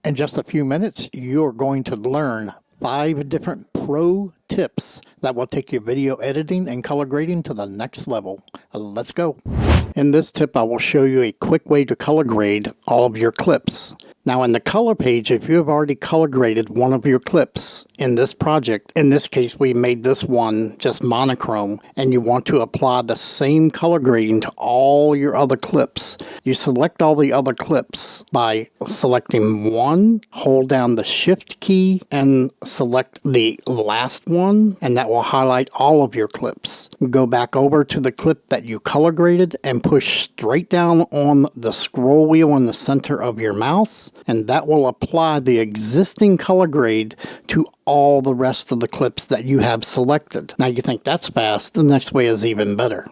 In just a few minutes, you're going to learn 5 different pro tips that will take your video editing and color grading to the next level. Let's go. In this tip, I will show you a quick way to color grade all of your clips. Now in the color page, if you have already color graded one of your clips in this project, in this case we made this one just monochrome, and you want to apply the same color grading to all your other clips, you select all the other clips by selecting one, hold down the shift key and select the last one, and that will highlight all of your clips. Go back over to the clip that you color graded and push straight down on the scroll wheel in the center of your mouse, and that will apply the existing color grade to all the rest of the clips that you have selected. Now you think that's fast, the next way is even better.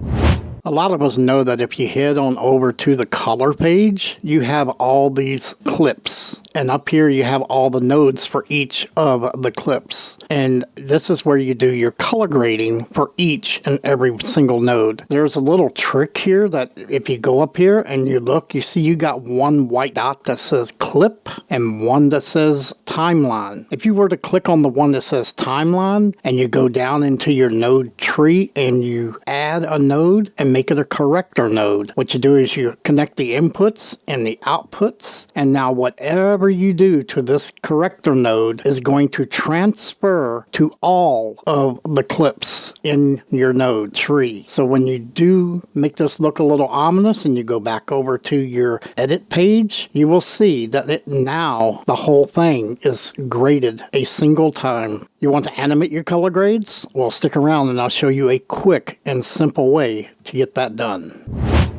A lot of us know that if you head on over to the color page, you have all these clips. And up here you have all the nodes for each of the clips. And this is where you do your color grading for each and every single node. There's a little trick here that if you go up here and you look, you see you got one white dot that says clip and one that says timeline. If you were to click on the one that says timeline and you go down into your node tree and you add a node and make it a corrector node, what you do is you connect the inputs and the outputs, and now whatever you do to this corrector node is going to transfer to all of the clips in your node tree. So when you do make this look a little ominous and you go back over to your edit page, you will see that now the whole thing is graded a single time. You want to animate your color grades? Well, stick around and I'll show you a quick and simple way to get that done.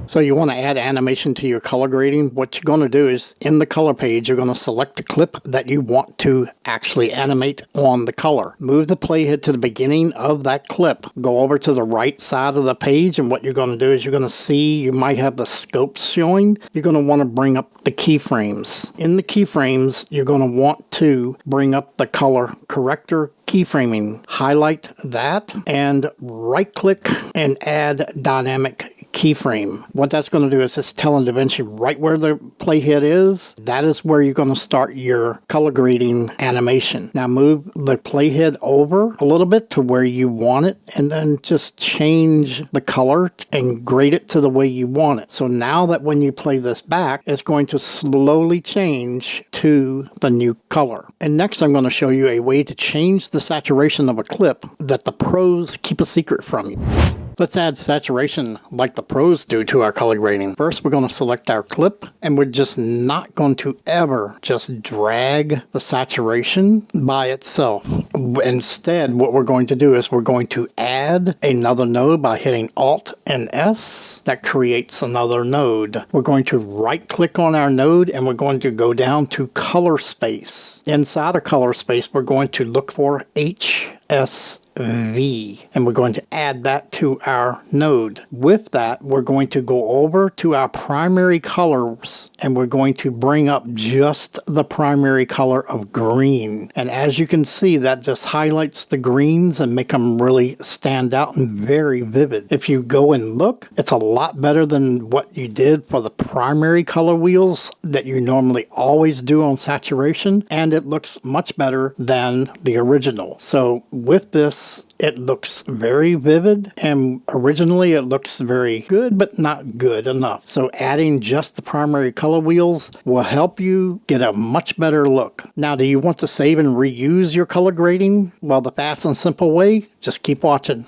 So you want to add animation to your color grading. What you're going to do is in the color page, you're going to select the clip that you want to actually animate on the color. Move the playhead to the beginning of that clip. Go over to the right side of the page, and what you're going to do is you're going to see you might have the scopes showing. You're going to want to bring up the keyframes. In the keyframes, you're going to want to bring up the color corrector keyframing. Highlight that and right click and add dynamic keyframe. What that's going to do is it's telling DaVinci right where the playhead is. That is where you're going to start your color grading animation. Now move the playhead over a little bit to where you want it, and then just change the color and grade it to the way you want it. So now that when you play this back, it's going to slowly change to the new color. And next I'm going to show you a way to change the saturation of a clip that the pros keep a secret from you. Let's add saturation like the pros do to our color grading. First, we're going to select our clip, and we're just not going to ever just drag the saturation by itself. Instead, what we're going to do is we're going to add another node by hitting Alt and S. That creates another node. We're going to right click on our node and we're going to go down to color space. Inside of color space, we're going to look for HSV, and we're going to add that to our node. With that, we're going to go over to our primary colors and we're going to bring up just the primary color of green. And as you can see, that just highlights the greens and make them really stand out and very vivid. If you go and look, it's a lot better than what you did for the primary color wheels that you normally always do on saturation, and it looks much better than the original. So with this, it looks very vivid, and originally it looks very good, but not good enough. So adding just the primary color wheels will help you get a much better look. Now, do you want to save and reuse your color grading? Well, the fast and simple way, just keep watching.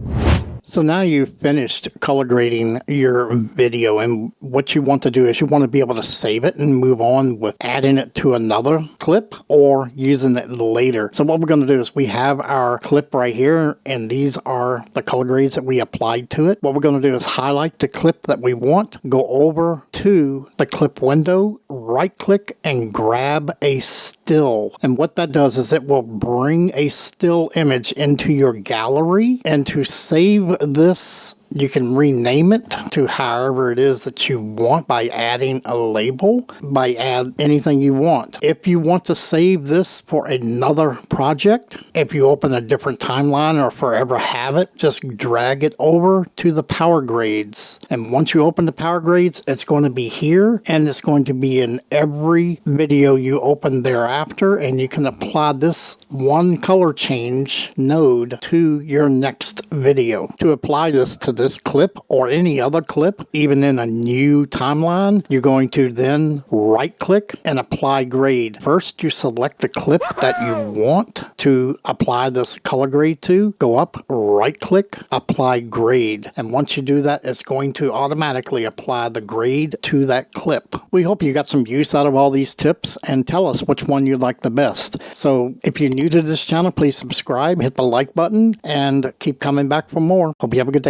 So now you've finished color grading your video, and what you want to do is you want to be able to save it and move on with adding it to another clip or using it later. So what we're going to do is we have our clip right here, and these are the color grades that we applied to it. What we're going to do is highlight the clip that we want, go over to the clip window, right click and grab a still. And what that does is it will bring a still image into your gallery, and to save this You can rename it to however it is that you want by adding a label, by add anything you want. If you want to save this for another project, if you open a different timeline or forever have it, just drag it over to the power grades. And once you open the power grades, it's going to be here and it's going to be in every video you open thereafter, and you can apply this one color change node to your next video. To apply this to this clip or any other clip, even in a new timeline, you're going to then right click and apply grade. First, you select the clip that you want to apply this color grade to, go up, right click, apply grade. And once you do that, it's going to automatically apply the grade to that clip. We hope you got some use out of all these tips, and tell us which one you like the best. So if you're new to this channel, please subscribe, hit the like button, and keep coming back for more. Hope you have a good day.